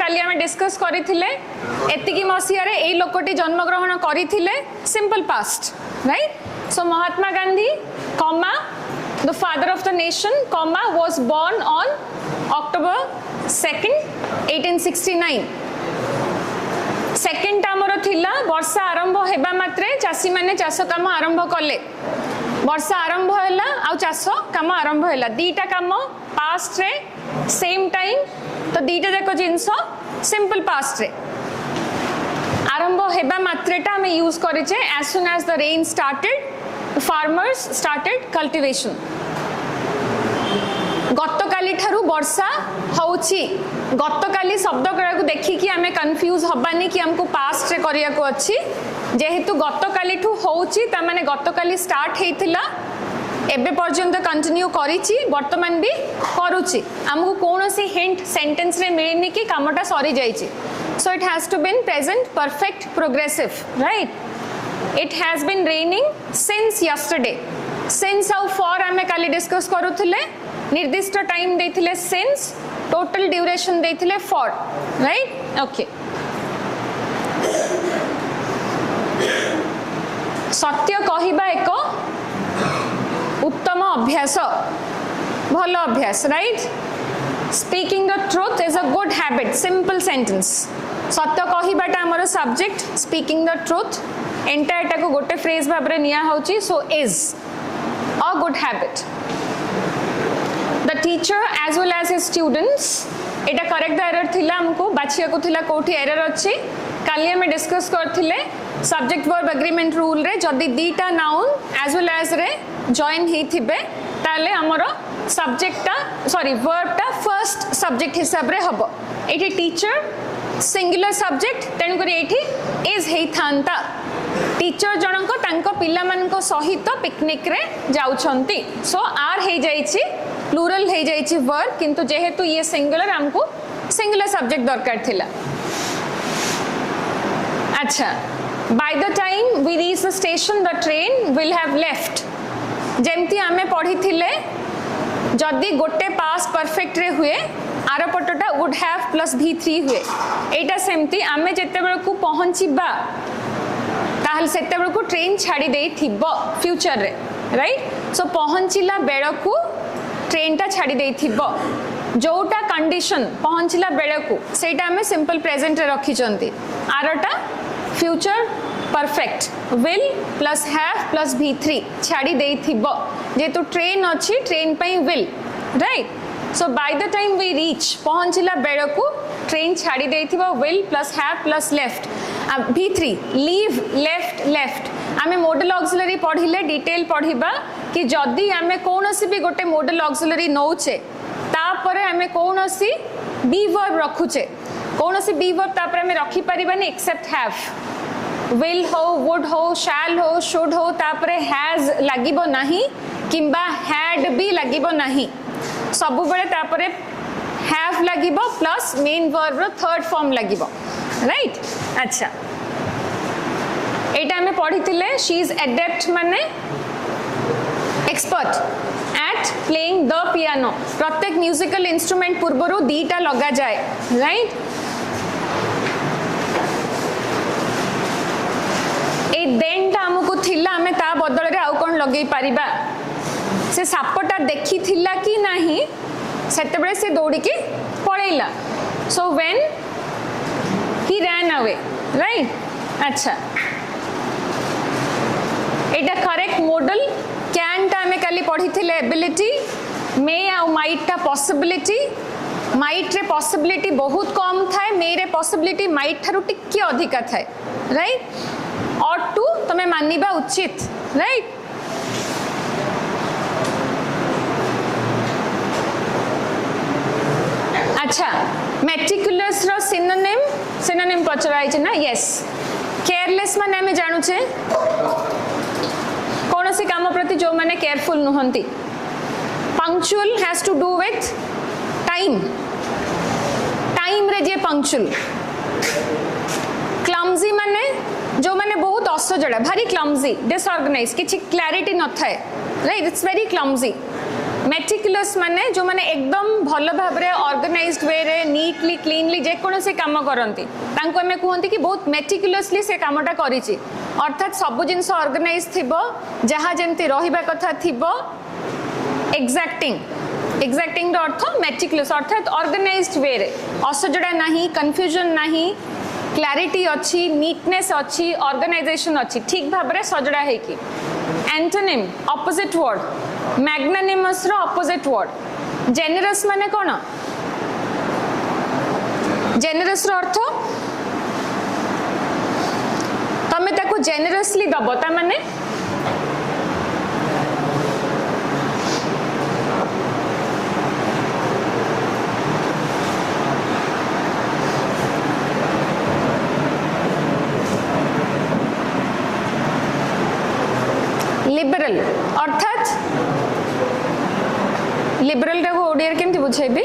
काली आम डिस्कस करथिले एतिकी मसिया रे एई लोकटी जन्म ग्रहण करथिले simple past right so Mahatma Gandhi comma the father of the nation comma was born on October 2nd 1869 second आमर थिला वर्षा आरंभ हेबा मात्रे चासी माने चाष काम आरंभ कले वर्षा आरंभ हैला आ चाष काम आरंभ हैला दीटा काम पास्ट रे सेम टाइम तो दीटा जाक जिंस सिंपल पास्ट रे आरंभ हेबा मात्रेटा हम यूज करिचे as soon as the rain started farmers started cultivation गतकाली ठारू वर्षा होउची गतकाली शब्द को देखिकी आमे कंफ्यूज हबानी कि हमको पास्ट रे करिया को अछि जेहेतु गतकाली ठू होउची त माने गतकाली स्टार्ट हेइथिला एबे पर्यंत कंटिन्यू करिची वर्तमान भी करूची हमको कोनोसी हिंट सेंटेंस रे मिलिनी कि कामटा सरी जाईची so it has to been present perfect progressive right it has been raining since yesterday since आउ फॉर आमे काली डिस्कस करूथिले निर्दिष्ट टाइम देथिले सिंस टोटल ड्यूरेशन देथिले फॉर राइट ओके सत्य कहिबा एक उत्तम अभ्यास भलो अभ्यास right speaking the truth is a good habit simple sentence सत्य कहिबाटा हमर सब्जेक्ट स्पीकिंग द ट्रुथ एंटायरटा को गोटे फ्रेज भाबरे निया होची so is a good habit the teacher as well as his students Etah correct error थिला हमको बाछिया को थिला कोठी एरर अछि काली हम डिस्कस करथिले सब्जेक्ट वर्ब एग्रीमेंट रूल रे जदी दीटा नाउन as well as रे जॉइन ही थिबे ताले हमरो सब्जेक्टटा सॉरी वर्बटा फर्स्ट सब्जेक्ट हिसाब रे हबो एठी टीचर सिंगुलर सब्जेक्ट तेन करी एठी इज हेई थांता टीचर जनको तांको पिल्ला मानको सहित पिकनिक रे जाउछंती सो आर हे जाईची प्लूरल हे जाईची वर्ब किंतु जेहेतु ये सिंगुलर हमको सिंगुलर सब्जेक्ट दरकार थिला अच्छा by the time we reach the station the train will have left जेमती आमे पढ़ी थिले जदी गोटे पास परफेक्ट रे हुए आर पटटा वुड हैव प्लस v3 हुए एटा सेमती आमे जेते बेल को पहुंचीबा ताहल सेते बेल को ट्रेन छाड़ी देई थिबो फ्यूचर रे राइट सो पहुंचीला बेल को ट्रेन टा छाड़ी देई थिबो जोटा कंडीशन पहुंचला बेले को सेटा हमें सिंपल प्रेजेंट रे रखी चंती आरटा future perfect will plus have plus v3 छाड़ी देई थिबो जेतु ट्रेन अछि ट्रेन पई will right so by the time we reach पहुंचला बेले को ट्रेन छाड़ी देई थिबो will plus have plus left v3 leave left left आमे मॉडल ऑक्सिलरी पढ़िले डिटेल पढ़िबा कि जदी आमे कोनोसी भी गोटे मॉडल ऑक्सिलरी नौचे तापरे आमे कोनोसी बी वर्ब रखुचे कोनोसी बी वर्ब तापरे आमे रखी परिबानी एक्सेप्ट हैव विल हो वुड हो शैल हो शुड हो तापरे हैज लागिबो नाही किंबा हैड भी लागिबो नाही सबु बेले तापरे हैव लागिबो प्लस मेन वर्ब रो थर्ड फॉर्म लागिबो राइट अच्छा एटा हमें पढ़ी शी इज एडेप्ट माने expert at playing the piano प्रत्येक म्यूजिकल इंस्ट्रूमेंट पूर्वरु दीटा लगा जाए राइट ए देनटा हमको थिला हमें ता बदल रे आउ कोन लगेई परिबा से सापटा देखी थिला कि नाही सेते बेले से दौड़ी के पळेला so when he ran away right अच्छा एटा करेक्ट मॉडल कैन टा हमें काली पढ़ी थिले एबिलिटी मे आ माइट टा पॉसिबिलिटी माइट रे पॉसिबिलिटी बहुत कम थाए मे रे पॉसिबिलिटी माइट थारु टिके अधिका थाए राइट और टू तमे मानिबा उचित राइट अच्छा मेटिकुलस रो सिनोनिम पचराई छ ना यस केयरलेस माने हमें जानू छे कौन सी काम प्रति जो माने केयरफुल नुहंती punctual has to do with time time रे जे पंक्चुअल क्लमजी माने जो माने बहुत असजड़ा भारी क्लमजी डिसऑर्गेनाइज किछि क्लैरिटी न थाए right it's very clumsy meticulous माने जो माने एकदम भल भाव रे ऑर्गेनाइज्ड वे रे नीटली क्लीनली जे कोन से काम करंती तांको हमें कहंती कि बहुत मेटिकुलसली से कामटा करिछि अर्थात सब जिंस ऑर्गेनाइज थिबो जहा जेंती रहिबा कथा थिबो एग्जैक्टिंग रो अर्थ मेटिकुलस अर्थात ऑर्गेनाइज्ड वे रे असजडा नाही कंफ्यूजन नाही क्लैरिटी अच्छी नीटनेस अच्छी ऑर्गेनाइजेशन अच्छी ठीक भाव रे सजडा है कि एंटोनिम ऑपोजिट वर्ड मैग्नानिमस रो ऑपोजिट वर्ड जेनरस माने कोन जेनरस रो अर्थ तमे ताको जेनरसली दबो ता माने लिबरल अर्थात लिबरल को ओडिया केमती बुझेबी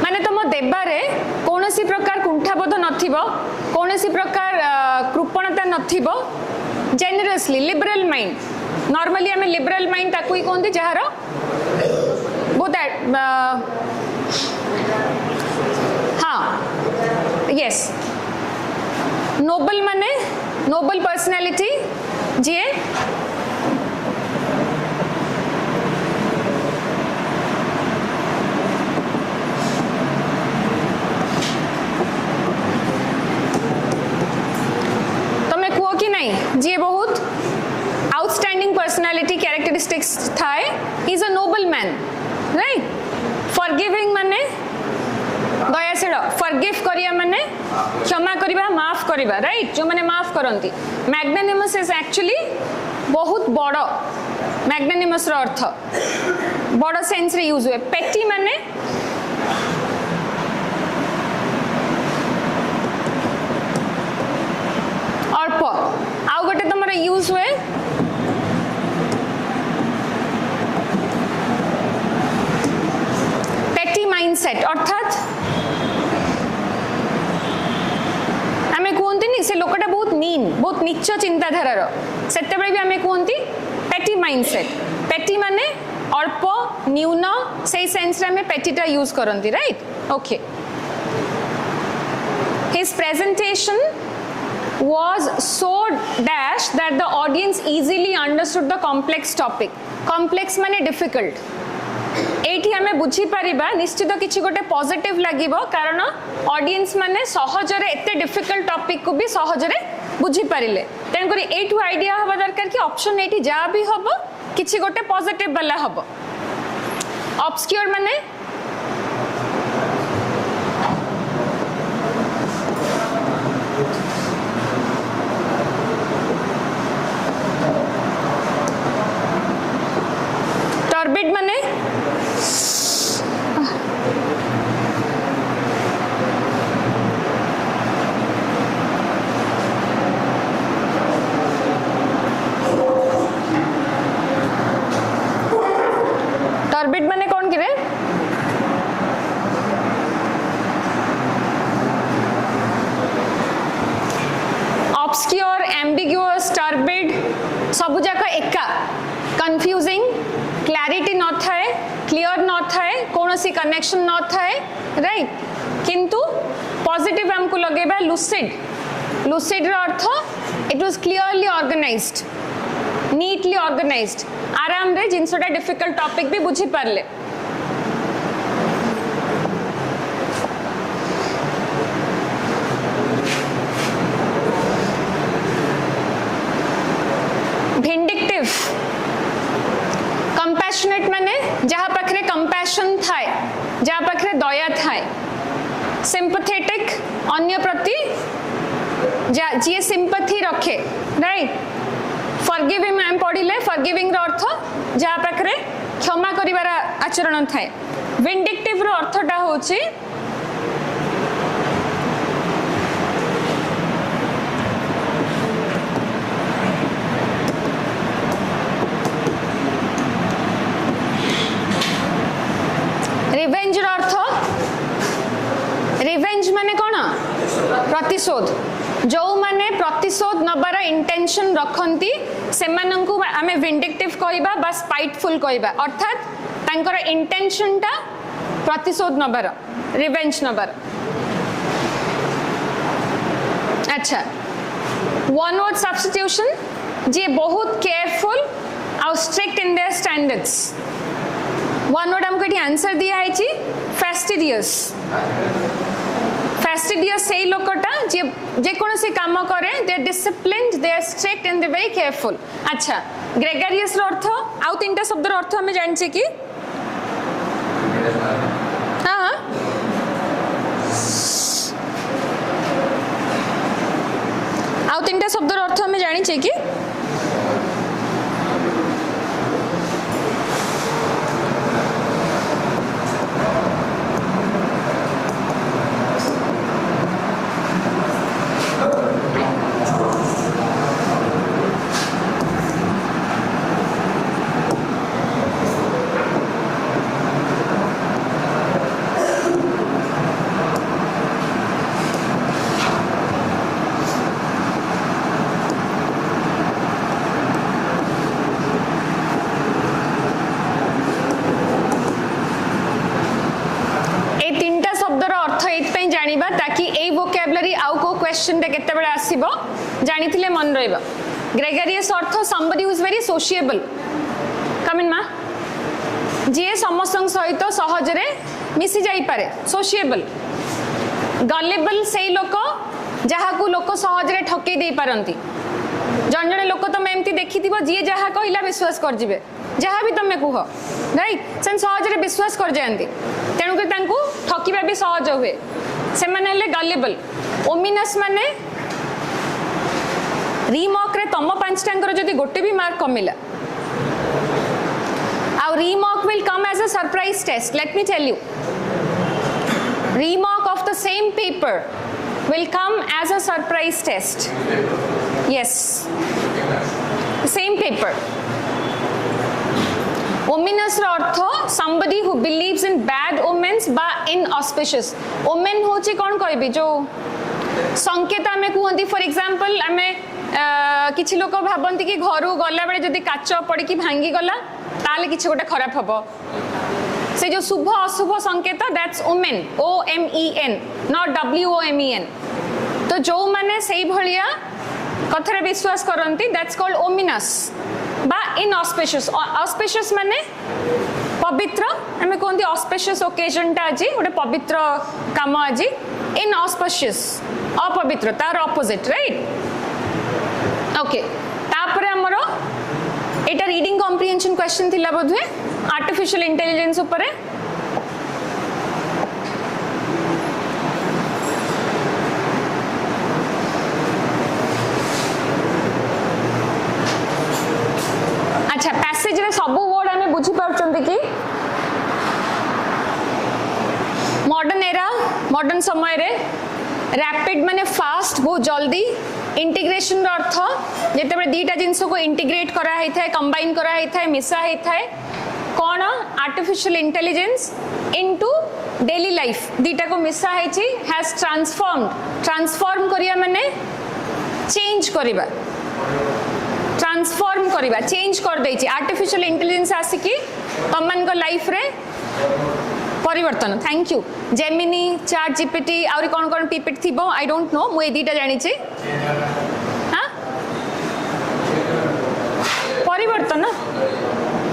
माने तुम देबारे कौनसी प्रकार कुंठाबोध नथिबो कौनसी प्रकार कृपणता नथिबो जेनरसली लिबरल माइंड नॉर्मली हमें लिबरल माइंड ताकू ही कहते जहार बहुत हाँ यस नोबल माने नोबल पर्सनालिटी जी तमे कुओ कि नहीं जी बहुत आउटस्टैंडिंग पर्सनालिटी कैरेक्टरिस्टिक्स थाए is a noble man right forgiving माने दयाशील फॉरगिव करिया माने क्षमा करिबा माफ करिबा राइट जो माने माफ करंती मैग्नानिमस इज एक्चुअली बहुत बड़ मैग्नानिमस रो अर्थ बड़ सेंस रे यूज हुए पेटी माने अल्प आउ गोटे तुमरा यूज हुए पेटी माइंडसेट अर्थात आमे कहते नहीं से लोकटा बहुत मीन बहुत नीच चिंताधारार से भी आमे कहती पेटी माइंडसेट पेटी माने अल्प न्यून से सेंस रे आमे पेटीटा यूज करंती right okay his presentation was so dash that the audience easily understood the complex topic complex माने difficult एठी हमें बुझी परिबा निश्चित किछि गोटे पॉजिटिव लागिबो कारण ऑडियंस माने सहजरे एते डिफिकल्ट टॉपिक को भी सहजरे बुझी परिले तेन करी एठु आईडिया हबा दरकार कि ऑप्शन एठी जा भी हबो किछि गोटे पॉजिटिव वाला हबो ऑब्सक्योर माने टर्बिड माने टर्बिड माने कौन किरे ऑब्सक्योर एम्बिग्युअस टर्बिड सब जाक एका कंफ्यूजिंग क्लैरिटी न थाए क्लियर न थाए कौन सी कनेक्शन न थाए राइट किंतु पॉजिटिव हमको लगेबा लुसिड लुसिड रो अर्थ it was clearly organised neatly organised आराम रे जिनसोटा डिफिकल्ट टॉपिक भी बुझी पारले विंडिक्टिव कंपैशनेट माने जहाँ पाखरे कंपैशन थाए जहाँ पाखरे दया थाए सिंपैथेटिक अन्य प्रति जी सिंपैथी रखे राइट फॉरगिविंग मैम पढ़िले फॉरगिविंग रो अर्थ जहाँ पाखरे क्षमा करिवार आचरण थाए विंडिक्टिव रो अर्थटा होची रिवेंज अर्थ रिवेंज माने कौन प्रतिशोध जो माने प्रतिशोध नबार इंटेंशन रखती से आम विंडिक्टिव कहबा बा स्पाइटफुल कहबा अर्थात तांकर इंटेंशन टा प्रतिशोध नबार रिवेंज नबार। अच्छा वन वर्ड सब्स्टिट्यूशन जे बहुत केयरफुल और strict in their standards one word हमको ये आंसर दिया है जी फैस्टिडियस। फैस्टिडियस से लोकटा जे जे कौन सी काम करे they are disciplined they are strict and they very careful. अच्छा ग्रेगरियस रो अर्थ आउ तीनटा शब्द रो अर्थ हमें जानछे कि हां आउ तीनटा शब्द रो अर्थ हमें जानिछे कि जानिबा ताकि ए वोकैबुलरी आउ को क्वेश्चन रे केते बेला आसीबो जानिथिले मन रहइबो। Gregarious earth somebody who is very sociable कम इन मा जे समस्त सहित सहज रे मिसी जाई पारे सोशिएबल। गलेबल से लोक जहा को लोक सहज रे ठके दे पारंती जन जन लोक तुम एमती देखिथिबो जे जहा कहला विश्वास कर जिवे जहा भी तमे कुह राइट सेन सहज रे विश्वास कर जायंती तेनु के तांकू ठकीबा भी सहज हुए से माने ले गलेबल। ओमिनस माने रीमार्क रे तम पांच टांगर जदी गोटे भी मार्क कमिला आउ remark will come as a surprise test. Let me tell you remark of the same paper will come as a surprise test. Yes, same paper. Ominous earth somebody who believes in bad omens बा inauspicious. Omen होची कौन कहबी जो संकेत आमे कहंती for example आमे किछि लोक भाबंती कि घरु गला बेले जदी काच पड़ी कि भांगी गला ताले किछि गोटे खराब हबो से जो शुभ अशुभ संकेत that's omen OMEN not WOMEN। तो जो माने सही भलिया कथरे विश्वास करंती दैट्स कॉल्ड ओमिनस बा इनऑस्पिशियस। ऑस्पिशियस माने पवित्र हमें कहंती ऑस्पिशियस ओकेजन ता आजी गोटे पवित्र काम आजी। इनऑस्पिशियस अपवित्र तार ऑपोजिट राइट ओके। तापरे हमरो एटा रीडिंग कॉम्प्रिहेंशन क्वेश्चन थिला बोधवे आर्टिफिशियल इंटेलिजेंस उपरे। अच्छा पैसेज रे सब वर्ड हमें बुझी पाउचंती कि मॉडर्न एरा मॉडर्न समय रे रैपिड माने फास्ट बहुत जल्दी इंटीग्रेशन रो अर्थ जेते बे दीटा जिंस को इंटीग्रेट करा है थाए कंबाइन करा है थाए मिसा है थाए कौन artificial intelligence into daily life दीटा को मिसा है छी हैज ट्रांसफॉर्म करिया माने चेंज करिबा ट्रांसफॉर्म करिबा चेंज कर देछि। आर्टिफिशियल इंटेलिजेंस आसी कि तमन को लाइफ रे परिवर्तन। Thank you Gemini chat GPT और कौन कौन पीपीटी थिबो आई डोंट नो मु ए दीटा जानि छी हां परिवर्तन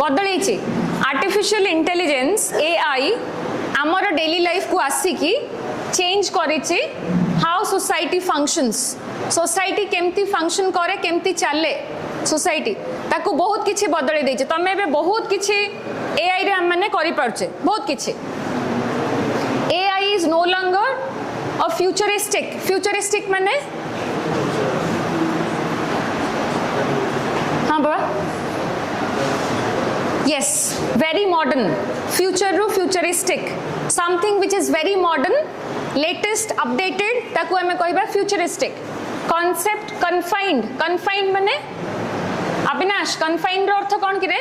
बदली छी। आर्टिफिशियल इंटेलिजेंस AI आमर डेली लाइफ को आसी कि चेंज करी छी हाउ सोसाइटी फंक्शंस सोसाइटी केमती फंक्शन करे केमती चले सोसाइटी ताको बहुत किछि बदले दै छै। तमे बे बहुत किछि AI रे हम माने करि परछे बहुत किछि। AI is no longer a futuristic माने हाँ बाबा yes very modern future ru futuristic something which is very modern latest updated ताको हमें कहबा futuristic। concept confined माने अविनाश confined रो अर्थ कोन किरे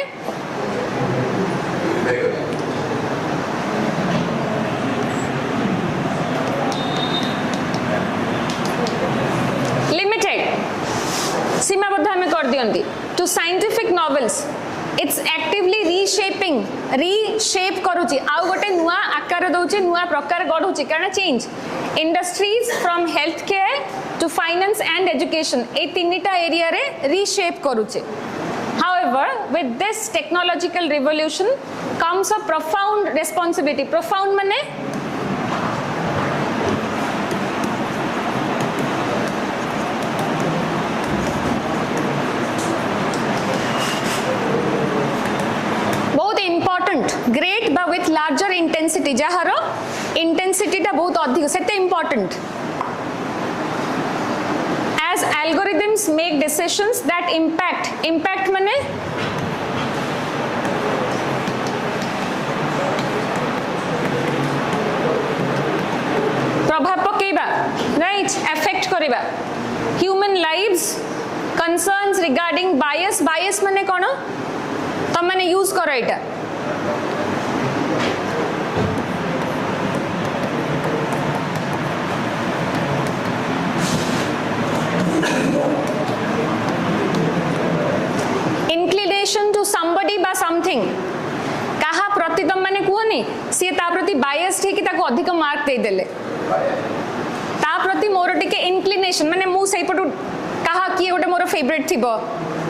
दियंती to scientific novels it's actively reshape करूची आउ गोटे नुआ आकार दउची नुआ प्रकार गढुची कारण change industries from health care to finance and education ए तीनटा एरिया रे रीशेप करूची However, with this technological revolution comes a profound responsibility. Profound mane बहुत important, great but with larger intensity. जहारो intensity टा बहुत अधिक सेते important. As algorithms make decisions that impact mane प्रभाव पकेबा right affect करिबा human lives concerns regarding bias mane कोन तम माने use करो एटा inclination to somebody by something कहा प्रति तम माने कुहनी सी ता प्रति बायस्ड है कि ताको अधिक मार्क दे देले ता प्रति मोर टिके इंक्लिनेशन माने मु सेई पटु कहा कि गोटे मोर फेवरेट थिबो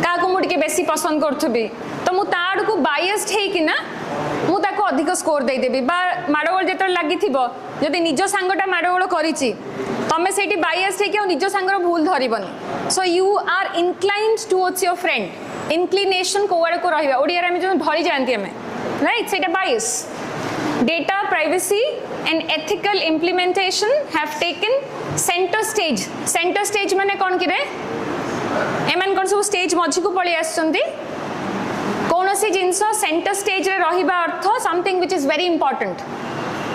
का को मु टिके बेसी पसंद करथबी तो मु ताड़ को बायस्ड है कि ना मु ताको अधिक स्कोर दे देबी बा माडगोल जेतर लागि थिबो जदि निजो सांगटा माडगोल करिछि तमे सेठी बायस्ड है कि निजो सांगर भूल धरिबनी so you are inclined towards your friend inclination कोवाड़ को रहिबा ओडिया रे हम जो धरि जानती हमें राइट सेटा बायस data privacy and ethical implementation have taken center stage माने कोन किरे एमन कोन सब स्टेज मझी को पळी आछंती कोनोसी जिंस सेंटर स्टेज रे रहिबा अर्थ something which is very important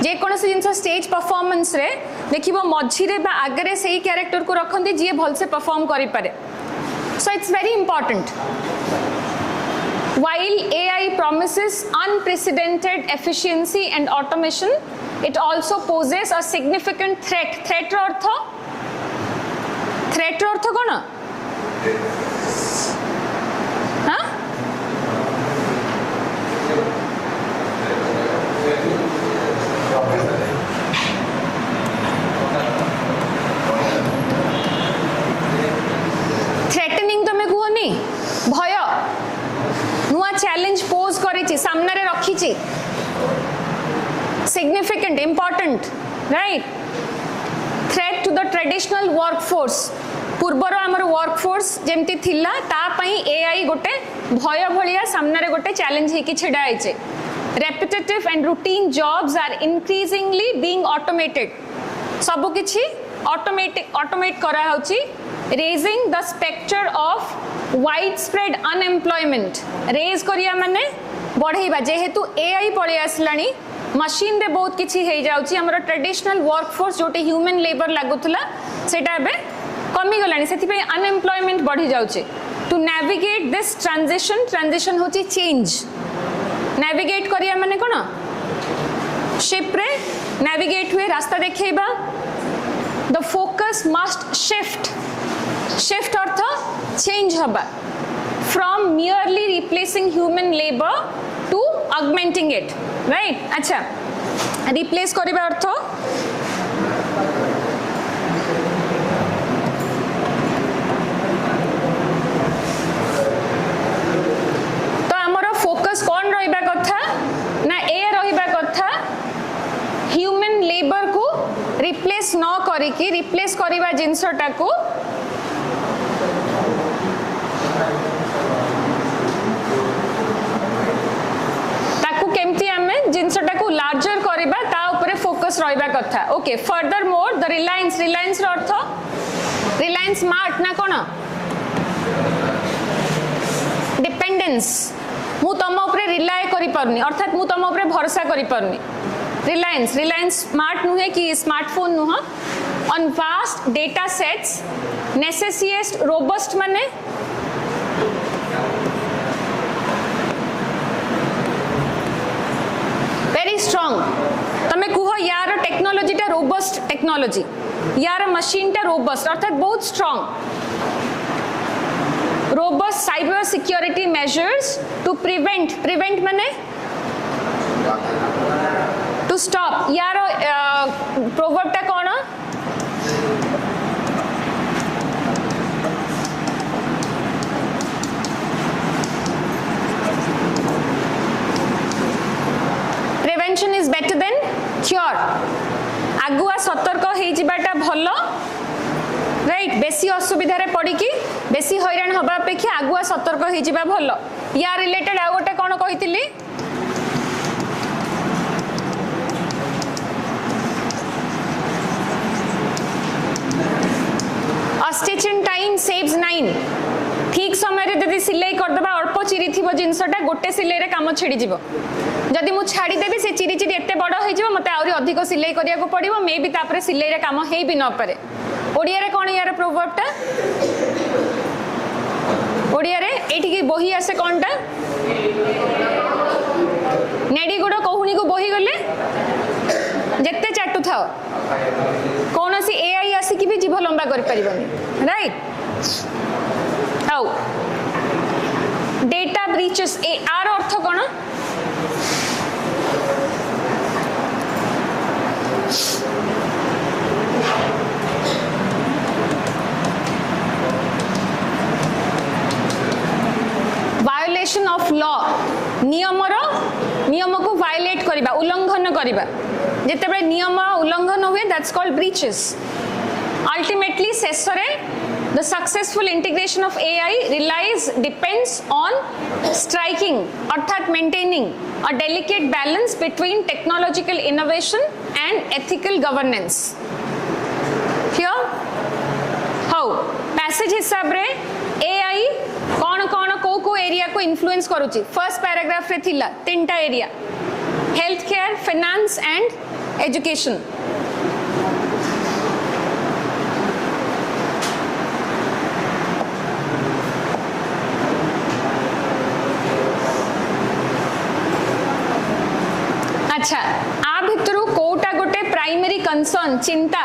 जे कोनोसी जिंस स्टेज परफॉर्मेंस रे देखिबो मझी रे बा आगरे सेही कैरेक्टर को रखंती जे भल से परफॉर्म करि पारे so it's very important. While AI promises unprecedented efficiency and automation, it also poses a significant threat. Threat ortho kona? Huh? Threatening to me kuhani bhaya नुआ चैलेंज पोज करिछि सामने रे रखिछि significant important right threat to the traditional workforce पूर्वर हमर workforce जेमति थिला ता पई एआई गोटे भय भलिया सामने रे गोटे चैलेंज हे कि छिडा आइछे repetitive and routine jobs are increasingly being automated सब किछि ऑटोमेट करा होछि raising the spectre of widespread unemployment raise करिया माने बढ़ेबा जेहेतु एआई पळे आसलानी मशीन रे बहुत किछि हे जाउची हमर ट्रेडिशनल वर्कफोर्स जोटे ह्यूमन लेबर लागुतला सेटा एबे कमी गलानी सेति पे अनएम्प्लॉयमेंट बढ़ी जाउची टू नेविगेट दिस ट्रांजिशन होची चेंज नेविगेट करिया माने कोन शिप रे नेविगेट हुए रास्ता देखैबा द फोकस मस्ट शिफ्ट अर्थ change haba from merely replacing human labor to augmenting it right acha replace kariba artho to amara focus kon rahiba katha na e rahiba katha human labor को replace न करिकी replace करिबा जिंसटा को जिनसटा को larger करिबा ता ऊपर फोकस रहिबा कथा okay further more the reliance रो अर्थ रिलायंस स्मार्ट ना कोन डिपेंडेंस मु तम ऊपर रिलाय करि परनी अर्थात मु तम ऊपर भरोसा करि परनी रिलायंस स्मार्ट नुहे कि स्मार्टफोन नुह on vast data sets necessitates robust माने वेरी स्ट्रांग तमे कुह यार टेक्नोलॉजी टा रोबस्ट टेक्नोलॉजी यार मशीन टा रोबस्ट अर्थात बहुत strong robust cyber security measures to prevent mane to stop यार proverb टा कौन prevention is better than cure आगुआ सतर्क हो जिबाटा भलो राइट बेसी असुविधा रे पड़ी कि बेसी हैरान हबा अपेक्षा आगुआ सतर्क हो जिबा भलो या रिलेटेड आ गोटे कोन कहितली a stitch in time saves 9 ठीक समय रे यदि सिलाई कर दबा अल्प चिरी थिबो जिंसटा गोटे सिलाई रे काम छिड़ी जिवो जदि मु छाड़ी देबी से चिरी चिरी एते बड़ होई जिवो मते आउरी अधिक सिलाई करिया को पड़िबो मे बी तापरे सिलाई रे काम हेई भी न पारे ओडिया रे कोन यार प्रोवर्ब टा ओडिया रे एठी की बोही आसे कोनटा नेडी गुडो कोहुनी को बोही गले जेते चाटू थाओ कौन सी एआई आसी की भी जीव लंबा कर परिबनी राइट हाउ डेटा ब्रीचेस ए आर अर्थ कोन वायोलेशन ऑफ लॉ नियम को वायलेट करिबा उल्लंघन करिबा जेतेबे नियम उल्लंघन हुए दैट्स कॉल्ड ब्रीचेस अल्टीमेटली सेसरे the successful integration of AI depends on striking अर्थात maintaining a delicate balance between technological innovation and ethical governance here how passage हिसाब रे AI कौन को एरिया को इन्फ्लुएंस करूची फर्स्ट पैराग्राफ रे थिला तीनटा area health care finance and education अच्छा आ भितरु कोटा गोटे प्राइमरी कंसर्न चिंता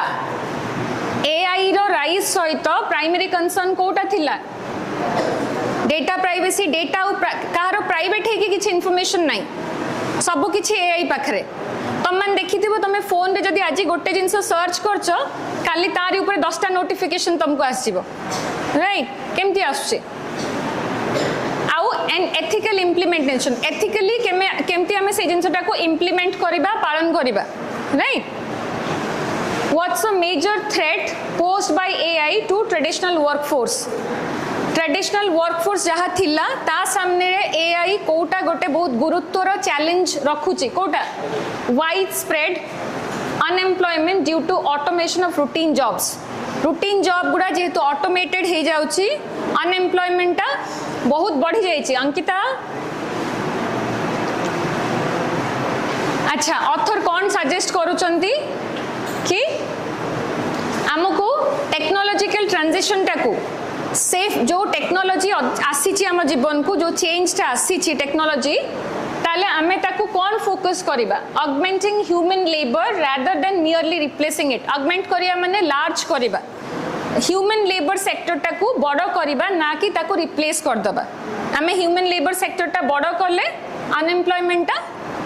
एआई रो राइज सहित प्राइमरी कंसर्न कोटा थिला डेटा प्राइवेसी डेटा कहार प्राइवेट है कि किसी इनफॉरमेशन नहीं सब किसी एआई पाखरे तुम मैंने देखिथिबो तुम फोन रे जदी आज गोटे जिंस सर्च करछो काली तारी ऊपर 10टा नोटिफिकेशन तुमको आसीबो राइट केमती आछे आउ एन एथिकल इम्प्लीमेंटेशन एथिकली केमती हमें से जिंसटा को इम्प्लीमेंट करिबा पालन करिबा right what's a major threat posed by AI to traditional workforce traditional workforce जहाँ थिला ता सामने एआई कोटा गोटे बहुत गुरुत्वर चैलेंज रखुची कोटा widespread unemployment due to automation of routine job गुड़ा जेहेतु ऑटोमेटेड हो जाउची अनएम्प्लॉयमेंट टा बहुत बढ़ी जाइची अंकिता अच्छा ऑथर कौन सजेस्ट करूचंती कि हमको टेक्नोलॉजिकल ट्रांजिशन टाकू सेफ जो टेक्नोलॉजी आसीची हम जीवन को जो चेंज टा आसीची टेक्नोलॉजी ताले हमें ताकू कौन फोकस करिबा augmenting human labour rather than merely replacing it augment करिया माने लार्ज करिबा ह्यूमन लेबर सेक्टर टाकू बड़ करिबा ना कि ताकू रिप्लेस कर दबा हमें ह्यूमन लेबर सेक्टर टा बड़ करले अनएम्प्लॉयमेंट टा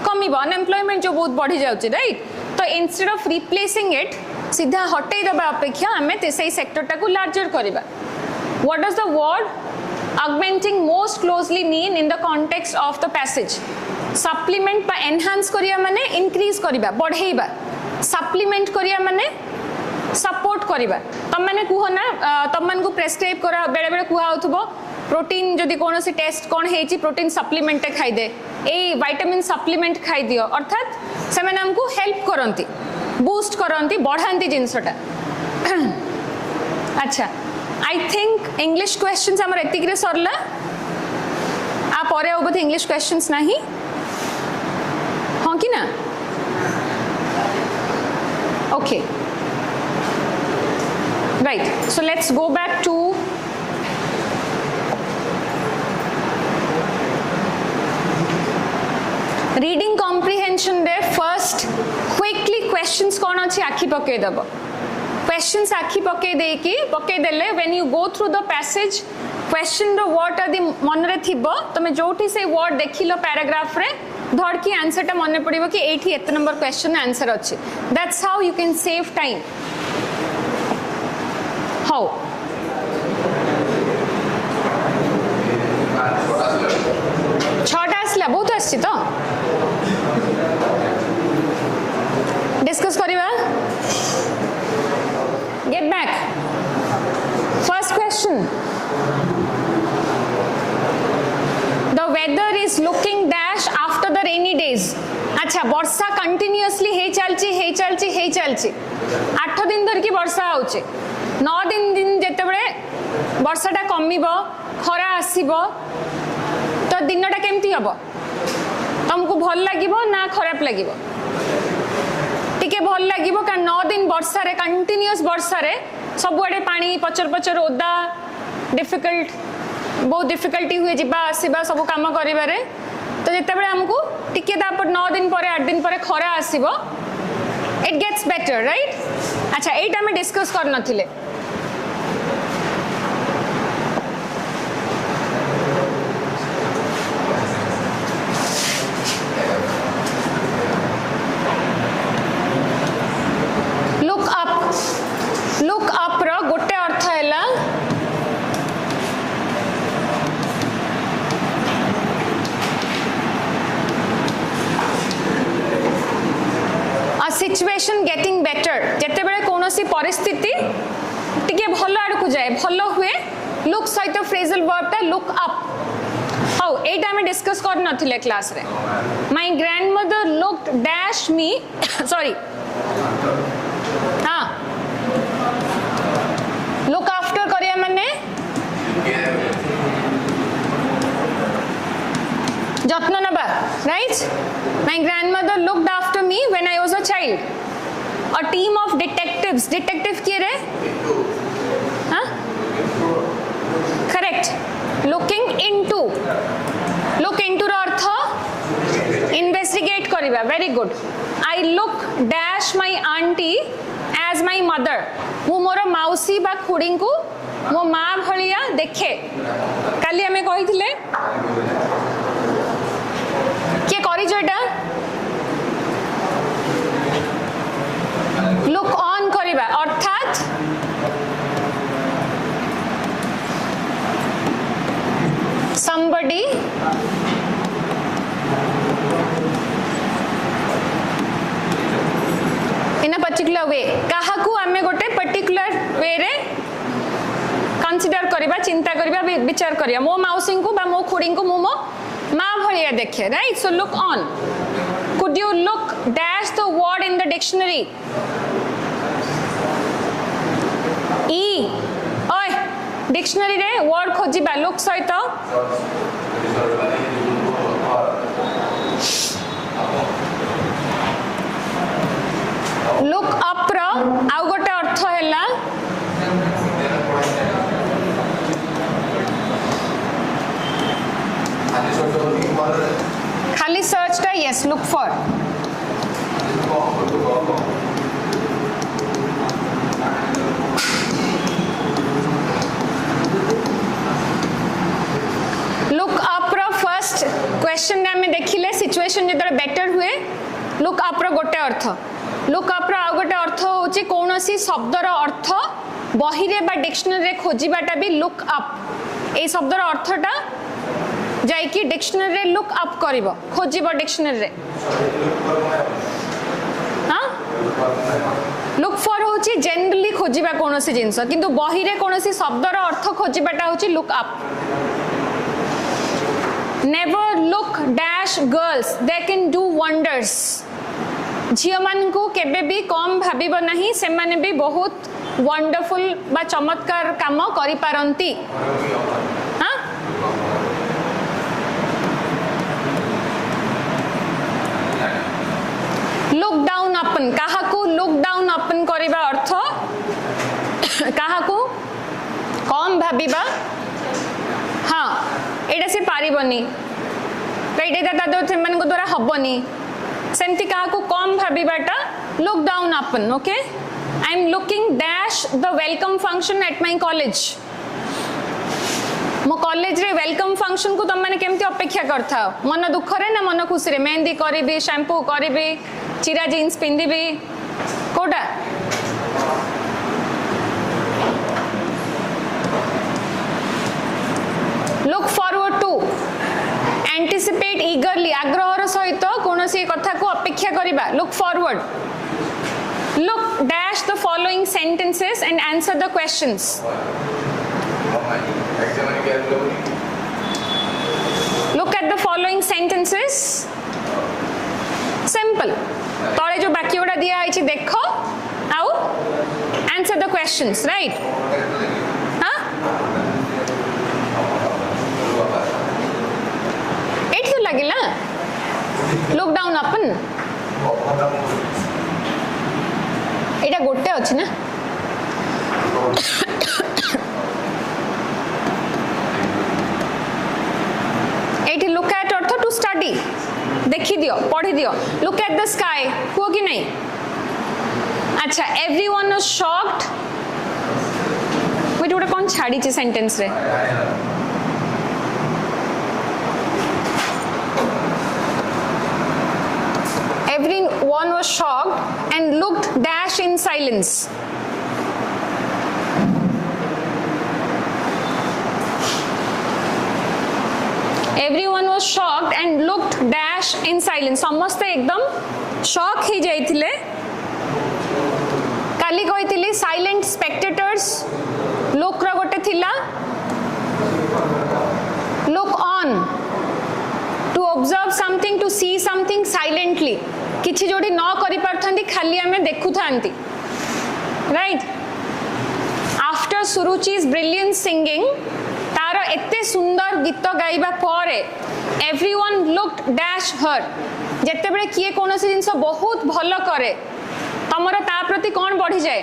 कमिबा अनएम्प्लॉयमेंट जो बहुत बढ़ी जाउची राइट तो इंस्टेड ऑफ रिप्लेसिंग इट सीधा हटै दबा अपेक्षा हमें तेसई सेक्टर टाकू लार्जर करिबा What does the word augmenting most closely mean in the context of the passage? Supplement by enhance करिया माने increase करिबा बढ़ेइबा supplement करिया माने support करिबा तम माने कुह ना तम मान को प्रेस्क्राइब करा बेले बेले कुहा होथबो प्रोटीन जदि कोन से टेस्ट कोन हेची प्रोटीन सप्लीमेंट खाइ दे ए विटामिन सप्लीमेंट खाइ दियो अर्थात से माने हमको हेल्प करंती बूस्ट करंती बढ़ांती जिंसटा अच्छा I think English questions आमर एतिक रे सरला आ परे ओ बथ English questions नाही हां कि ना okay right so let's go back to reading comprehension रे first quickly questions कोन अछि आखि पके दबो questions आखि पके देकी पके देले when you go through the passage question रो वर्ड आदि मन रे थिबो तमे जोठी से वर्ड देखिलो पैराग्राफ रे धड़ की आंसर टा मन पड़िबो कि एठी एत नंबर क्वेश्चन आंसर अछि. That's how you can save time. How छटा आसला बहुत आछि तो डिस्कस करिबा. Get back. First question. The weather is looking dash after the rainy days. अच्छा वर्षा कंटिन्यूअसली हे चलची 8 दिन धर की वर्षा आउचे 9 दिन जेतेबेले वर्षाटा कमिबो खरा आसीबो तो दिनटा केमती हबो तुमको भल लागिबो ना खराब लागिबो. टिके भल लागिबो कारण 9 दिन वर्षा रे कंटिन्यूअस वर्षा रे सबुआडे पानी पचर ओदा डिफिकल्ट बहुत डिफिकल्टी हुए जिबा आसीबा सब काम करिबारे. तो जेतेबेले हमको टिके तापर 9 दिन पर 8 दिन पर खरा आसीबो इट गेट्स बेटर राइट. अच्छा एटा हम डिस्कस कर नथिले. लुक अप रो गोटे अर्थ हैला सिचुएशन गेटिंग बेटर. जेतेबेले कोनोसी परिस्थिति टिके भलो आड़ को जाए भलो हुए लुक सहित फ्रेजल वर्ब ता लुक अप. हाउ एटा हम डिस्कस कर नथिले क्लास रे. My grandmother looked dash me sorry हां लुक आफ्टर करिया माने जत्न नबा right. My grandmother looked after me when I was a child. A team of detectives. Detective किए रे? हाँ? Correct. Looking into. Look into रो अर्थ investigate करिबा. Very good. I look dash my auntie as my mother. मु मोर माउसी बा खुड़ी को मो माँ भलिया देखे. काली हमें कही थिले के करी जोटा लुक ऑन करिबा अर्थात somebody in a particular way काहाकू आमे गोटे पर्टिकुलर वे रे कंसीडर करिबा चिंता करिबा विचार करिया. मो माउसी को बा मो खुड़ी को मो माँ भलिया देखे right. So look on. Could you look dash the word in the dictionary. ई ओए डिक्शनरी रे वर्ड खोजिबा लुक सहित लुक अप रो आउ गोटे अर्थ हैला खाली सर्च टा yes look for. Look up रो फर्स्ट क्वेश्चन रे हमें देखिले सिचुएशन जेतरे बेटर हुए लुक अप रो गोटे अर्थ. लुक अप रो आ गोटे अर्थ होची कोनोसी शब्दर अर्थ बही रे बा डिक्शनरी रे खोजिबाटा भी लुक अप. ए शब्दर अर्थटा जाई कि डिक्शनरी रे लुक अप करिवो खोजिबो डिक्शनरी रे. हां लुक फॉर होची जनरली खोजिबा कोनोसी जिंस किंतु बही रे कोनोसी शब्दर अर्थ खोजिबाटा होची look up. Never look dash girls they can do wonders. झियो मान को केबे भी कम भाबिबो नहीं से माने भी बहुत वंडरफुल बा चमत्कार काम करि पारंती. हां लुक डाउन अपन काहाकू लुक डाउन अपन करिबा अर्थ काहाकू कम भाबिबा. हाँ एटा से पारिबनी एटा दादा से मन को द्वारा हबनी सेमती काहाकू कम भाबिबाटा look down upon. Okay I am looking dash the welcome function at my college. मो कॉलेज रे वेलकम फंक्शन को तुम मैंने केमती अपेक्षा करथा मन दुख रे ना मन खुशी रे मेहंदी करिबी शैम्पू करिबी चिरा जीन्स पिंदिबी कोटा look forward to anticipate eagerly आग्रहर सहित कौन सी कथा को अपेक्षा करिबा look forward look dash the following sentences and answer the questions look at the following sentences simple तळे जो बाकी गुड़ा दिया है देखो आउ answer the questions right हाँ एट तो लगे ना look down अपन एटा गोटे अच्छी ना एटी लुक एट अर्थ टू स्टडी देखी दियो पढ़ी दियो लुक एट द स्काई हुआ कि नहीं अच्छा एवरीवन वाज शॉक्ड वेट गोटे कौन छाड़ी ची सेंटेंस रे everyone was shocked and looked dash in silence everyone was shocked and looked dash in silence समस्त एकदम शॉक ही जाइथिले काली कहिथिली साइलेंट स्पेक्टेटर्स लोक रा गोटे थिला look on to observe something to see something silently किछि जोडी न करि परथांती खाली हमें देखु थांती राइट आफ्टर सुरुचि's brilliant singing तार एते सुंदर गीत गाइबा परे everyone looked dash her जेते बेले किए कोनोसी जिंस बहुत भलो करे तमरो ता प्रति कोन बढ़ी जाए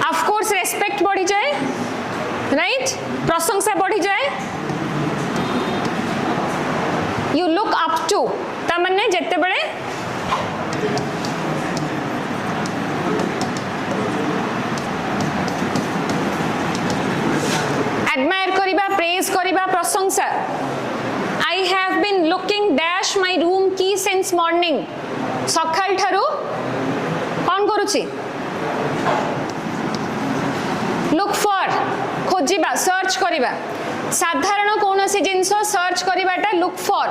ऑफ कोर्स रेस्पेक्ट बढ़ी जाए राइट प्रशंसा बढ़ी जाए यू लुक अप टू ता माने जेते बेले admire करिबा praise करिबा प्रशंसा I have been looking dash my room key since morning सकाल ठारू कौन करूची look for खोजिबा सर्च करिबा साधारण कौन सी जिंस सर्च करिबाटा look for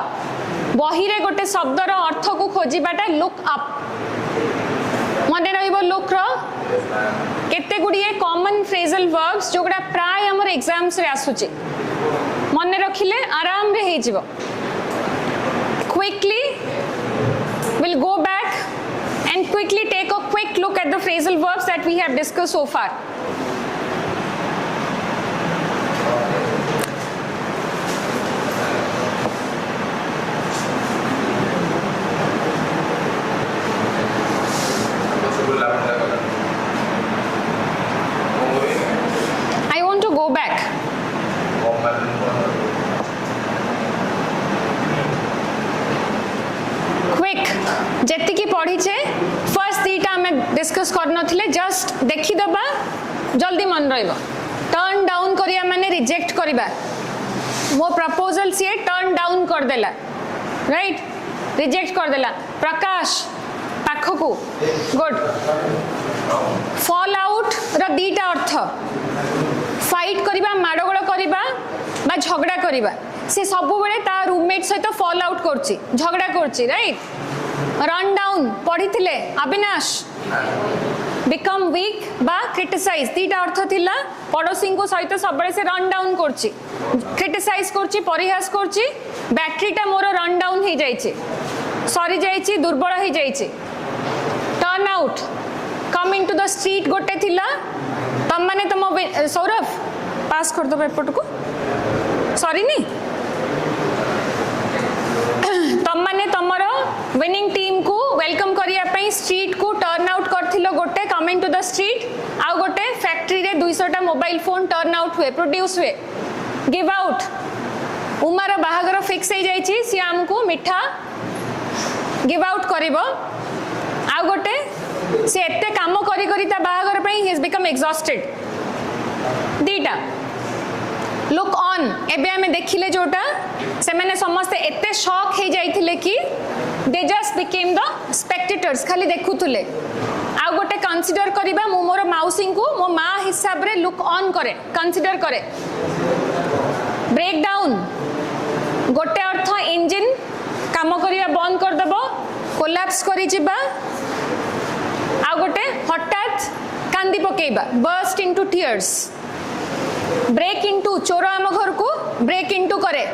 बही रे गोटे शब्दर अर्थ को खोजिबाटा look up मने रहिबो look रो केते गुडिए कॉमन फ्रेजल वर्ब्स जोगडा प्राय हमर एग्जाम्स रे आसुची मने रखिले आराम रे हे जिवो quickly we'll go back and quickly take a quick look at the phrasal verbs that we have discussed so far go back quick जेति की पढ़ी छे फर्स्ट दीटा हमें डिस्कस करना थिले जस्ट देखि दबा जल्दी मन रहइबो टर्न डाउन करिया माने रिजेक्ट करिबा मो प्रपोजल से टर्न डाउन कर देला राइट रिजेक्ट कर देला प्रकाश पाखकू गुड फॉल आउट र दीटा अर्थ फाइट करिबा माडगोळ करिबा बा झगड़ा करिबा से सबु बेले ता रूममेट सहित फॉल आउट करची झगड़ा करची राइट रन डाउन पढ़िथिले अविनाश बिकम वीक बा क्रिटिसाइज दीटा अर्थ थिला पड़ोसी को सहित सब बेले से रन डाउन करची क्रिटिसाइज करची परिहास करची बैटरीटा मोर रन डाउन हे जाईची सरी जाईची दुर्बल हे जाईची turn out come into the street गोटे थिला तम माने तम सौरभ पास कर दो पेपर को सॉरी नहीं तम माने तमरो विनिंग टीम को वेलकम करिया पई स्ट्रीट को टर्न आउट करथिलो गोटे कमिंग टू द स्ट्रीट आ गोटे फैक्ट्री रे 200 टा मोबाइल फोन टर्न आउट हुए प्रोड्यूस हुए गिव आउट उमार बाहागर फिक्स हो जाइछि सी हमको मिठा गिव आउट करिवो आ गोटे से एते काम करी करी ता बाहागर पई ही हैज बिकम एग्जॉस्टेड दीटा लुक ऑन एबे हमें देखिले जोटा से मैंने समस्त एते शॉक हे जाइथिले कि they just became the spectators खाली देखुथुले आ गोटे कंसीडर करिबा मु मोर माउसी को मो माँ हिसाब रे लुक ऑन करे कंसीडर करे ब्रेक डाउन गोटे अर्थ इंजिन काम करिया बंद कर देबो कोलैप्स करि जिबा आ गोटे हठात कांदी पकेबा burst into tears break into चोर आम घर को ब्रेक इनटू करे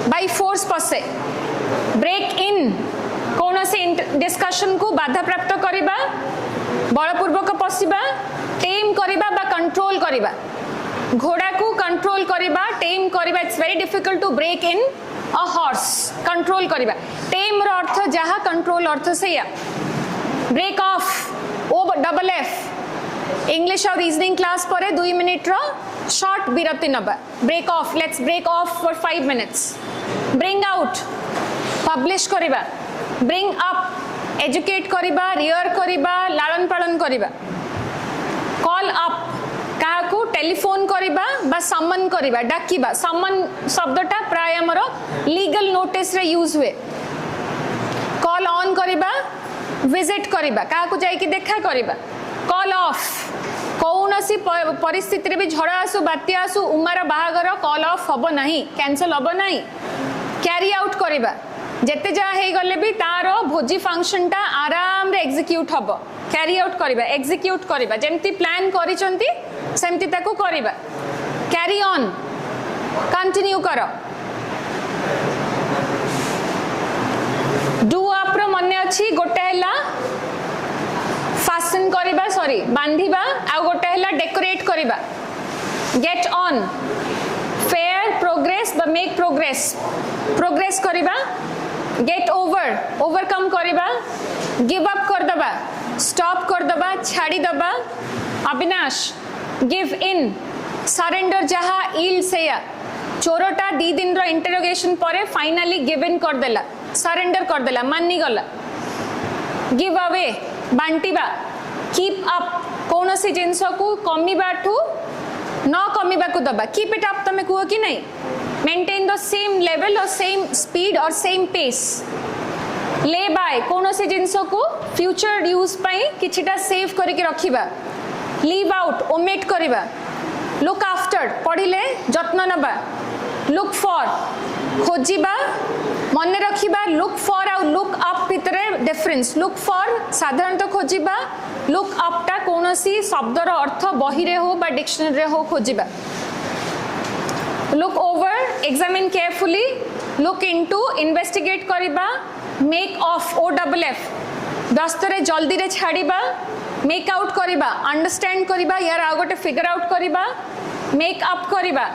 बाय फोर्स पसे ब्रेक इन कौन से डिस्कशन को बाधा प्राप्त करिबा बलपूर्वक पशिबा टेम करिबा बा कंट्रोल करिबा घोड़ा को कंट्रोल करिबा टेम करिबा it's very difficult to break in a horse control करिबा टेम रो अर्थ जहा कंट्रोल अर्थ सेया break off o double f English और रीजनिंग क्लास पर 2 मिनिट रो शॉर्ट विरति नबा break off let's break off for 5 minutes bring out publish करिबा ब्रिंग अप एजुकेट करिबा रियर करिबा लालन पालन करिबा कॉल अप काको टेलीफोन करिबा बा समन करिबा डाकिबा समन शब्दटा प्राय हमर लीगल नोटिस रे यूज हुए कॉल ऑन करिबा विजिट करिबा काको जाई कि देखा करिबा कॉल ऑफ कौनसी परिस्थिति रे भी झड़ आसु बात्या आसु उमार बाहागर कॉल ऑफ हबो नहीं कैंसल हबो नहीं कैरी आउट करिबा जेते जा हे गले भी तारो भोजी फंक्शन टा आराम रे एग्जीक्यूट हबो कैरी आउट करिबा एग्जीक्यूट करिबा जेमती प्लान करिसंती सेमती ताको करिबा कैरी ऑन कंटिन्यू करो डू आप रो मने अछि गोटे हला फास्टन करिबा सॉरी बांधिबा आ गोटे हला डेकोरेट करिबा गेट ऑन फेयर प्रोग्रेस बा मेक प्रोग्रेस प्रोग्रेस करिबा गेट ओवर ओवरकम करिबा गिव अप कर दबा स्टॉप कर दबा छाड़ी दबा अविनाश गिव इन सरेंडर जहा इल सेया चोरटा 2 दिन रो इंटरोगेशन परे फाइनली गिव इन कर देला सरेंडर कर देला मानी गला गिव अवे बांटीबा कीप अप कौन सी जिनस को कमीबा ठू न कमीबा को दबा कीप इट अप तमे कुओ कि नहीं मेंटेन द सेम लेवल और सेम स्पीड और सेम पेस ले बाय कौन सी जिनस को फ्यूचर यूज पाई किछिटा सेव करके रखिबा लीव आउट ओमिट करिबा लुक आफ्टर पढ़िले जत्न नबा लुक फॉर खोजिबा मन रखिबा लुक फॉर आ लुक अप भितरे डिफरेंस लुक फॉर साधारणतः खोजिबा लुक अप टा कोनोसी शब्दर अर्थ बही रे हो बा डिक्शनरी रे हो खोजिबा look over examine carefully look into investigate करिबा make off o double f दस्तरे जल्दी रे छाड़िबा मेक आउट करिबा अंडरस्टैंड करिबा यार आ गोटे फिगर आउट करिबा मेक अप करिबा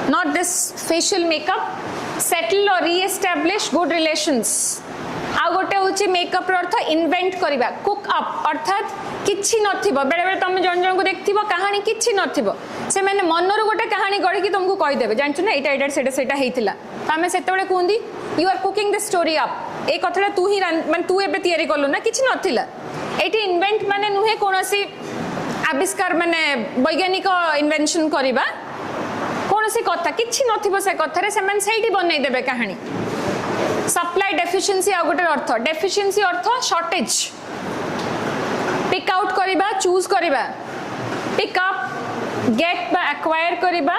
not this facial makeup settle और रीएस्टैब्लिश गुड रिलेशंस आ गोटे होची मेकअप रो अर्थ इन्वेंट करिबा कुक अप अर्थात किछि नथिबो बेले बेले तुम जन जन को देखथिबो कहानी किछि नथिबो से माने मनरो गोटे कहानी गढ़ी कि तुमको कहि देबे जानछु ना एटा एटा सेटा सेटा हेतिला तमे सेते बेले कोंदी you are cooking the story up ए कथरा तू ही माने तू एबे तयारी करलो ना किछि नथिला एटी इन्वेंट माने नुहे कोनोसी आविष्कार माने वैज्ञानिक इन्वेंशन करिबा कोनोसी कथा किछि नथिबो से कथारे से माने सेठी बनै देबे कहानी सप्लाई डेफिशिएंसी आ गोटे अर्थ डेफिशिएंसी अर्थ शॉर्टेज पिक आउट करिबा चूज करिबा पिक अप गेट बा एक्वायर करिबा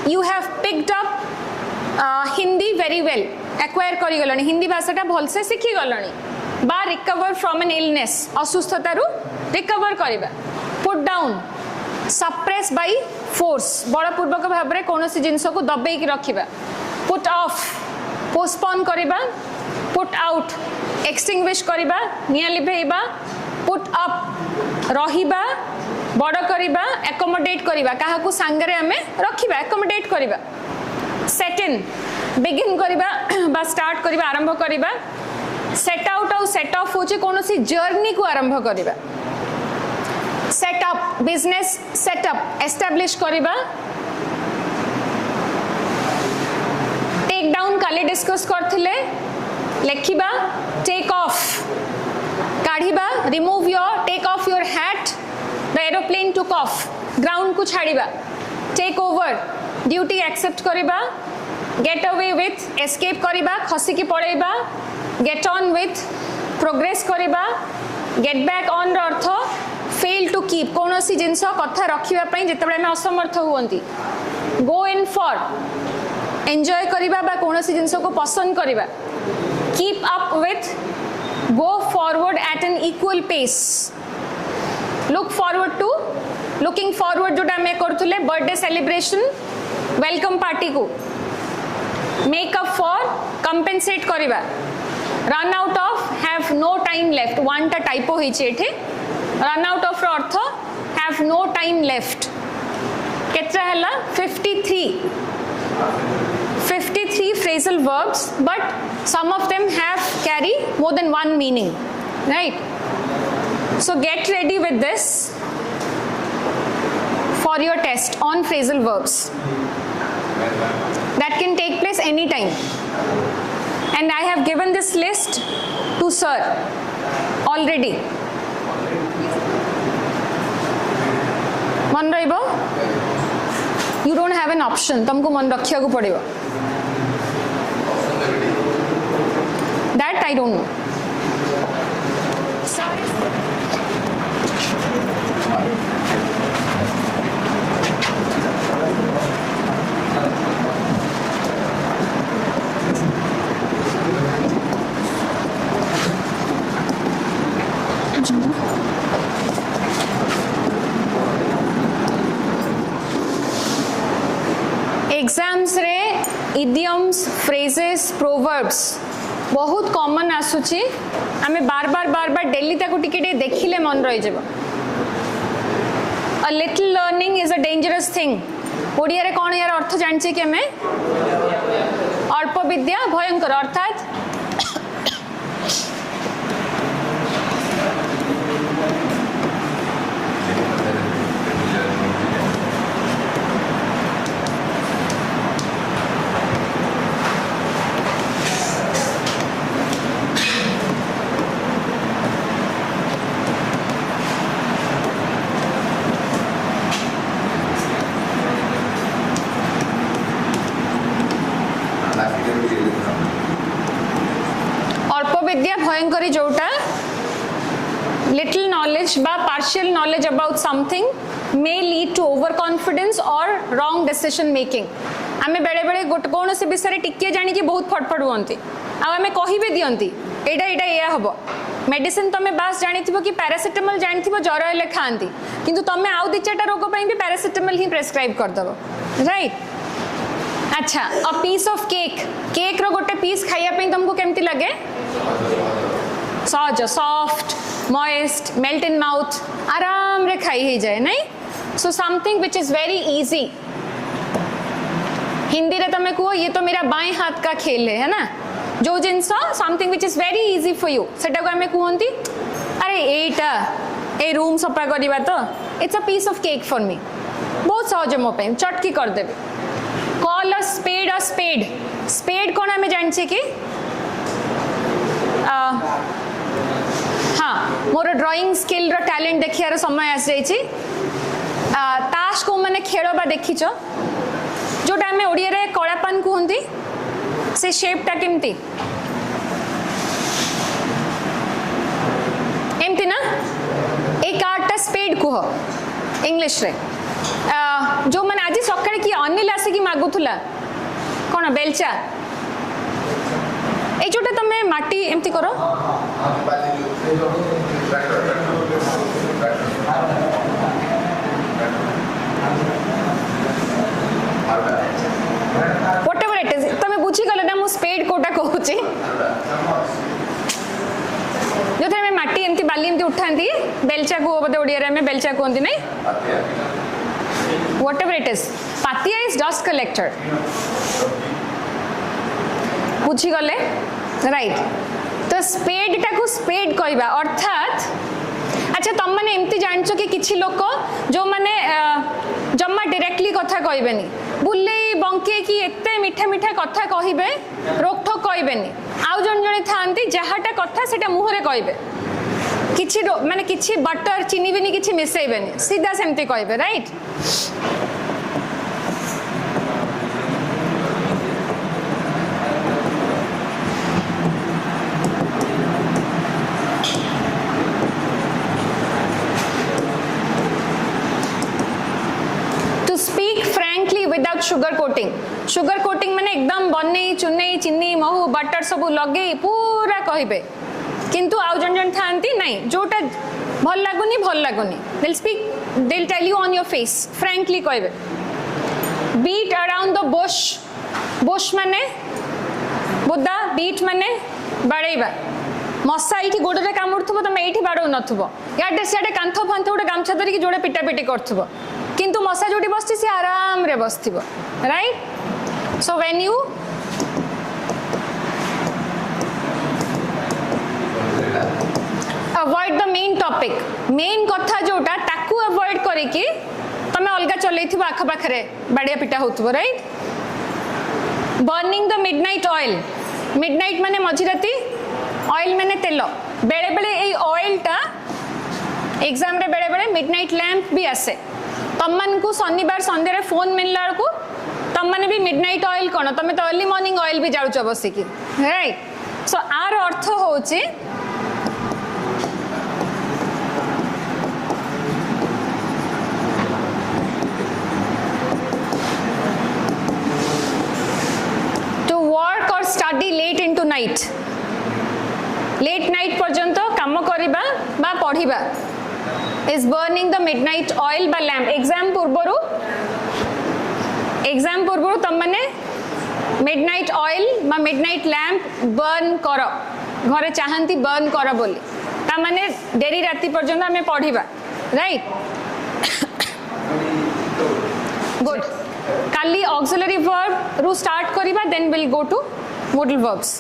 you have picked up Hindi very well acquire करि गलनी हिंदी भाषाटा भल से सिखि गलनी बा रिकवर फ्रॉम एन इलनेस असुस्थतारु रिकवर करिबा put down suppress by force बलपूर्वक भाव में कौन सी जिनस को दबे की रखिबा पुट ऑफ पोस्टपोन करिबा पुट आउट एक्सटिंग्विश करिबा निया लिभेइबा पुट अप रहिबा बड़ करिबा एकोमोडेट करिबा काहा को संगरे हमें रखिबा एकोमोडेट करिबा सेट इन बिगिन करिबा बा स्टार्ट करिबा आरंभ करिबा सेट आउट और सेट ऑफ होचे कौन सी जर्नी को आरंभ करिबा सेटअप बिजनेस सेटअप एस्टैब्लिश करिबा टेक डाउन काले डिस्कस करथिले लेखिबा टेक ऑफ काढ़िबा remove your take off your hat the aeroplane took off ground को छाड़िबा टेक ओवर ड्यूटी एक्सेप्ट करिबा, गेट अवे विथ एस्केप करिबा, खसी की पळेबा, गेट ऑन विथ प्रोग्रेस करिबा, गेट बैक ऑन रो अर्थ फेल टू कीप कौन सी जिनस कथा रखिबा पई जेतेबेले हम असमर्थ हुवंती, गो इन फॉर एंजॉय करिबा बा कौन सी जिनस को पसंद करिबा, keep up with, go forward at an equal pace, look forward to, looking forward जोटा मैं करथुले बर्थडे सेलिब्रेशन वेलकम पार्टी को, मेक अप फॉर कंपेंसेट करिबा, run out of have no time left, one टा टाइपो होइछे एठे, run out of रो अर्थ हैव नो टाइम लेफ्ट, केत्रा हला 53 phrasal verbs, but some of them have carry more than one meaning, right? So get ready with this for your test on phrasal verbs that can take place anytime, and I have given this list to sir already. मन रहिबो, you don't have an option, तुमको मन रखिया को पड़ेगा, that I don't know. Exams रे idioms, phrases, proverbs बहुत common आसुची, आमे बार बार डेली ताको टिके देखिले मन रही जब. A little learning is a dangerous thing. Odia रे कौन यार अर्थ जानछे कि हमें अल्प विद्या भयंकर, अर्थात विद्या भयंकरी जोटा लिटिल नॉलेज बा partial knowledge about something may lead to over confidence और रॉन्ग डिसीजन मेकिंग. आमे बेले बेले गोटे कौन से विषय टिके जानी कि बहुत फटफट हुअंती, आमे कहि भी दियंती एडा एडा या हबो. मेडिसिन तमे बास जानिथिबो कि पैरासिटामोल जानिथिबो जर हेले खांती, किंतु तमे आउ दि चारटा रोग पई भी पैरासिटामोल ही प्रेस्क्राइब कर दबो, राइट? अच्छा, a piece of cake, cake रो गोटे पीस खाइया पे तुमको केमती लगे? सहज, soft, moist, melt in mouth, आराम रे खाई ही जाए, नहीं? So something which is very easy. Hindi रे तमे को ये तो मेरा बाएं हाथ का खेल है ना, जो जिनस something which is very easy for you सेटा को हमें कहंती अरे एटा ए रूम सफा करबा तो it's a piece of cake for me, बहुत सहज मो पे चटकी कर देबे. कॉल अ स्पेड स्पेड कौन हमें जानछे कि हाँ मोर ड्राइंग स्किल रो टैलेंट देखियार समय आस जाइछि. ताश को माने खेलबा देखिछ जोटा हमें ओडिया रे कलापान कहंती, से शेपटा केमती एमती ना, ए कार्डटा स्पेड कह इंग्लिश रे. जो मैंने आज सकाळे कि अनिल आसिकी मागुथुला कौन बेलचा, ए जोटा तमे माटी एमती करो व्हाटएवर इट इज, तमे बुझी गले ना मु स्पेड कोटा कहूची, जो थे में माटी एमती बाली एमती उठांती बेलचा को बदे ओडिया रे में बेलचा कहंती नहीं, whatever it is. पातिया is dust collector. बुझी गले, राइट? तो स्पेड टा को स्पेड कहबा अर्थात. अच्छा तुम माने एमती जानछो कि किछि लोक जो माने जम्मा डायरेक्टली कथा कहबेनी, बुले बंके कि एते मीठा मीठा कथा कहिबे, रोकठोक कहबेनी. आउ जण जणे थांती जहाटा कथा सेटा मुहरे कहबे, किछि माने किछि बटर चीनी बेनी किछि मिसेइबेनी, सीधा सेमती कहबे, राइट? सुगर कोटिंग माने एकदम बनै चुनै चीनी महू बटर सब लगे पूरा कहबे किंतु आउ जन थांती नहीं जोटा भल लागुनी they'll speak, they'll tell you on your face frankly कहबे beat around the bush माने बुद्धा बीट माने बाड़ेबा मशा ये गोड़े कामुड़ुव तुम ये बाड़ौ नथुब याडे सियाडे कांथ फांथ गोटे गामछा धरिकी जोड़े पिटापिटी करथुब किंतु मशा जोटी बसती सी आराम रे बसथिब right so when you avoid the main topic main कथा जोटा ताकू अवॉइड करिकी तमे अलगा चलैथिबो आख पाखरे बाड़िया पिटा होथुबो right burning the midnight oil midnight माने मझिराती ऑयल माने तेल बेले बेले ए ऑयल टा एग्जाम रे बेले बेले मिडनाइट लैंप भी आसे तम मन को शनिवार संध्या रे फोन मिलला को तम माने भी मिडनाइट ऑयल कोन तमे तो अर्ली मॉर्निंग ऑयल भी जाउछ बसिकी राइट सो आर अर्थ होची study late into night late night पर्यंत काम करिबा बा पढ़िबा is burning the midnight oil बा लैंप एग्जाम पूर्वरु तम माने मिडनाइट ऑयल बा मिडनाइट लैंप बर्न कर घरे चाहंती बर्न कर बोली ता माने डेरी राती पर्यंत हमें पढ़िबा राइट गुड काली ऑक्सिलरी वर्ब रु स्टार्ट करिबा then will go to modal verbs